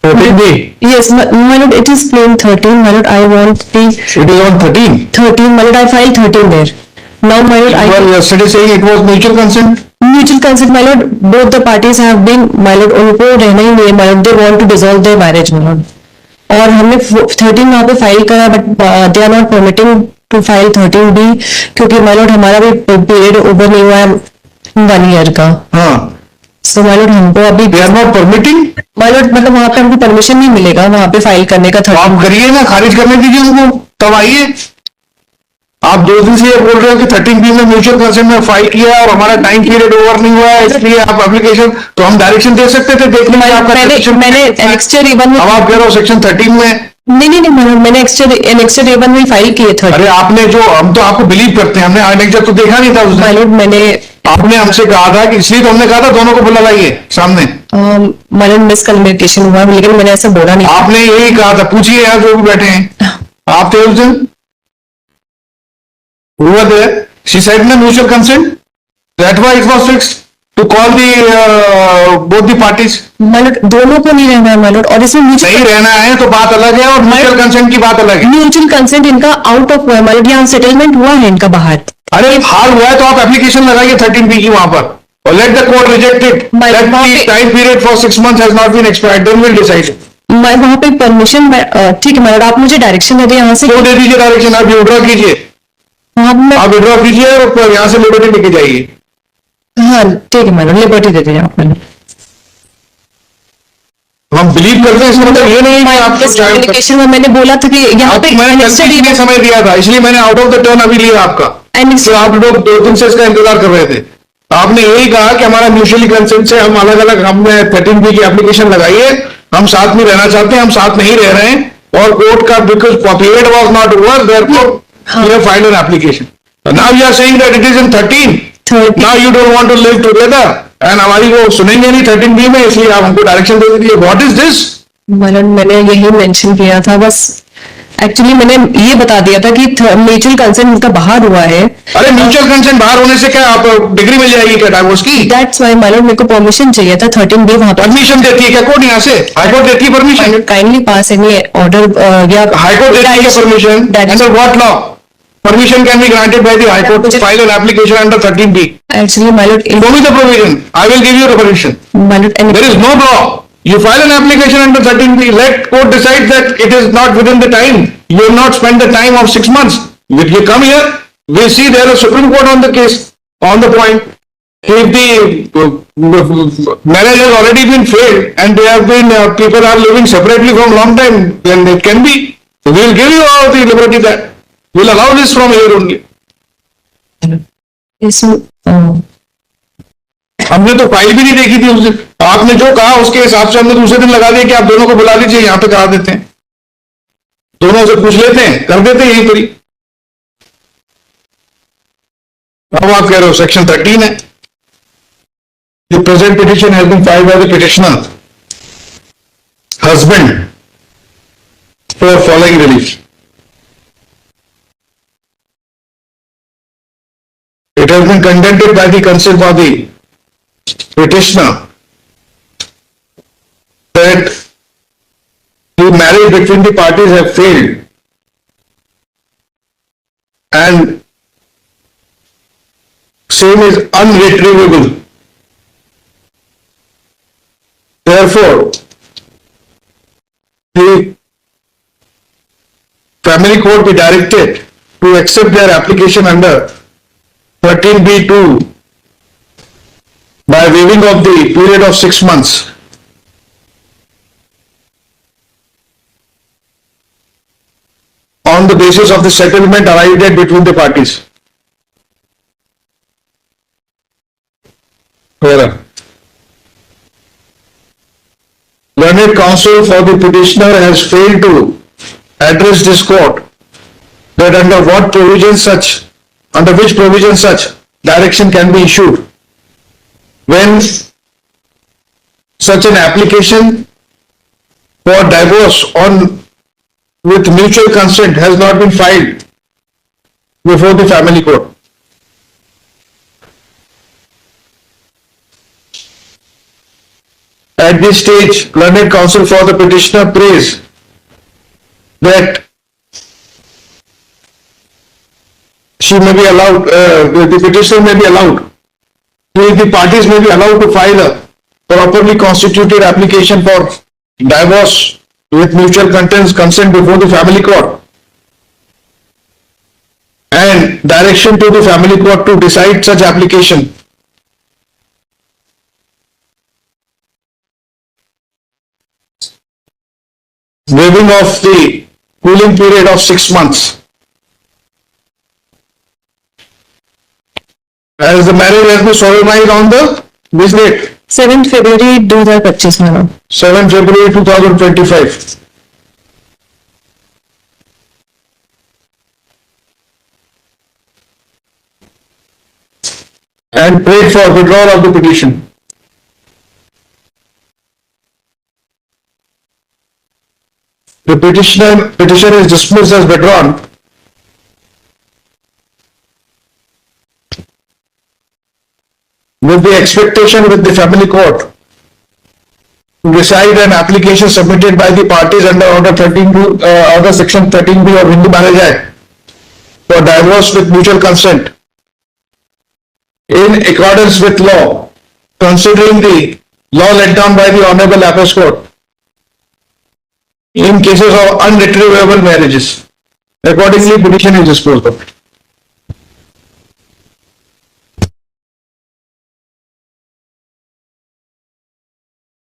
13B. Yes, my lord, it is plain 13. My lord, I want the. It is on 13. 13. My lord, I filed 13 there. Now, my lord, You were yesterday saying it was mutual consent. Mutual consent, my lord. Both the parties have been, my lord, उनको रहना ही नहीं है, my lord. They want to dissolve their marriage, my lord. और हमने 13 वहाँ पे file करा, but they are not permitting to file 13B क्योंकि my lord हमारा भी पीरियड ओवर नहीं हुआ है 1 ईयर का. हाँ. So my lord हमको अभी They are not permitting. My lord मतलब वहाँ पे हमको परमिशन नहीं मिलेगा वहाँ पे फाइल करने का. तो आप करिए ना, खारिज करने दीजिए उनको, तब आइए. आप 2 दिन से ये बोल रहे हो कि 13B में म्यूचुअल कंसेंट में फाइल किया और हमारा टाइम पीरियड ओवर नहीं हुआ है, इसलिए आप एप्लीकेशन, तो हम डायरेक्शन दे सकते थे देखने में आपका. मैंने एनेक्स्चर A1 में, अब आप कह रहे हो सेक्शन 13 में. नहीं मैंने एनेक्स्चर A1 में फाइल किए थे. अरे आपने जो, हम तो आपको बिलीव करते हैं, हमने एनेक्स्चर तो देखा नहीं था उस दिन. मैंने आपने हमसे कहा था कि, इसलिए तो हमने कहा था दोनों को बुला लाइए सामने. मैंने मिसकम्युनिकेशन हुआ, लेकिन मैंने ऐसा बोला नहीं. आपने यही कहा था. पूछिए यार जो भी बैठे हैं, आप थे उस दिन. हुआ there. She said no mutual consent. That why it was fixed to call the both the parties. मालूट दोनों को नहीं रहना है मालूट, और इसमें नहीं रहना है तो बात अलग है, और म्यूचुअल कंसेंट की बात अलग है. म्यूचुअल कंसेंट इनका आउट ऑफ हुआ है मालूट, यहाँ सेटलमेंट हुआ है इनका बाहर. अरे हाल हुआ है तो आप एप्लीकेशन लगाइए 13B की वहां पर, और let the court reject it. Let the time period for 6 months has not been expired, then we'll decide. मैं वहाँ पे परमिशन, ठीक है मालूट, आप मुझे डायरेक्शन दे दें यहाँ से. तो दे दीजिए डायरेक्शन, आप विड्रॉ कीजिए. आप विड्रॉ कीजिए और यहाँ से लिबर्टी लेके जाइए. हाँ ठीक है मैडम, लिबर्टी दे दीजिए आप. मैंने हम बिलीव करते हैं, इसका मतलब ये नहीं कि आपको कम्युनिकेशन में मैंने बोला था कि यहाँ पे मैंने समय दिया था, इसलिए मैंने आउट ऑफ द टर्न अभी लिया आपका. तो आप लोग 2 दिन से इसका इंतजार कर रहे थे. आपने यही कहा कि हमारा म्यूचुअली कंसेंट से हम अलग अलग, हमने 13B की एप्लीकेशन लगाइए, हम साथ में रहना चाहते हैं, हम साथ नहीं रह रहे हैं, और कोर्ट का because period was not over, therefore you have filed an application. Now you are saying that it is in 13. Now you don't want to live together. And हमारी वो सुनेंगे नहीं 13B में, इसलिए आप हमको डायरेक्शन दे दीजिए. What is this? मैंने यही मेंशन किया था बस. एक्चुअली मैंने ये बता दिया था कि म्यूचुअल कंसेंट उनका बाहर हुआ है. अरे म्यूचुअल कंसेंट बाहर होने से क्या आप डिग्री मिल जाएगी क्या डाइवोर्स की? That's why मालूम, मेरे को परमिशन चाहिए था 13B वहाँ पर. परमिशन देती है क्या कोर्ट यहाँ से? हाई कोर्ट देती है परमिशन? काइंडली पास एनी ऑर्डर या हाई कोर्ट देती है permission? Under what law permission can be granted by the High Court to file an application under 13B? Actually, my lord, show me the provision. I will give you the permission. My lord, there is no law. You file an application under 13B. Let court decide that it is not within the time. You have not spent the time of 6 months. If you come here, we see there is Supreme Court on the case, on the point. If the marriage has already been failed and they have been people are living separately from long time, then it can be. So we will give you all the liberty that we'll allow this from here only. हमने तो file भी नहीं देखी थी उस दिन. आपने जो कहा उसके हिसाब से हमने दूसरे दिन लगा दिया कि आप दोनों को बुला लीजिए, यहाँ पे करा देते हैं, दोनों से पूछ लेते हैं, कर देते हैं यही करी. अब आप कह रहे हो सेक्शन 13 है. The present petition has been filed by the petitioner husband for following relief. It has been contended by the counsel for the petitioner that the marriage between the parties have failed and same is unretrievable. Therefore, the family court be directed to accept their application under 13B2 by waiving of the period of 6 months. On the basis of the settlement arrived at between the parties. Learned counsel for the petitioner has failed to address this court that under which provision such direction can be issued when such an application for divorce with mutual consent has not been filed before the family court. At this stage, learned counsel for the petitioner prays that she may be allowed, the petitioner may be allowed, the parties may be allowed to file a properly constituted application for divorce with mutual consent before the family court, and direction to the family court to decide such application. Waiving of the cooling period of 6 months. As the marriage has been solemnized on the this date, 7 February 2025 madam. 7 February 2025. And prayed for withdrawal of the petition. The petition is dismissed as withdrawn. With the expectation with the family court to decide an application submitted by the parties under Order Section 13B of Hindu Marriage Act for divorce with mutual consent in accordance with law, considering the law laid down by the Honorable Appeals Court in cases of unretrievable marriages. Accordingly, petition is disposed of.